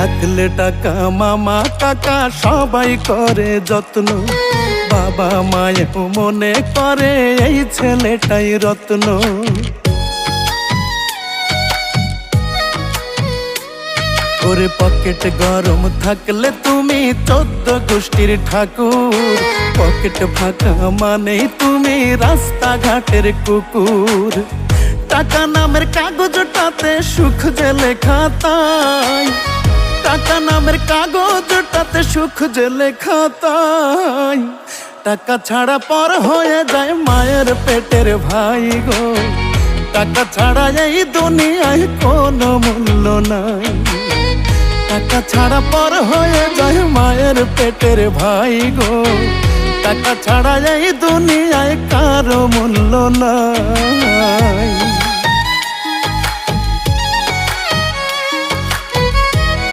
থাকলে টাকা মামা কাকা সবাই করে যত্ন, বাবা মায়েও মনে করে এই ছেলেটাই রত্ন। ওরে পকেট গরম থাকলে তুমি 14 গোষ্ঠীর ঠাকুর, পকেট ফাঁকা মানে তুমি রাস্তাঘাটের কুকুর। টাকা নামের কাগজটাতে সুখ যে লেখা তাই, টাকা নামের কাগজটাতে সুখ যে লেখা তাই। টাকা ছাড়া পর হয়ে যায় মায়ের পেটের ভাই গো, টাকা ছাড়া এই দুনিয়ায় কোনো মূল্য নাই। টাকা ছাড়া পর হয়ে যায় মায়ের পেটের ভাই গো, টাকা ছাড়া এই দুনিয়ায় কারো মূল্য নাই।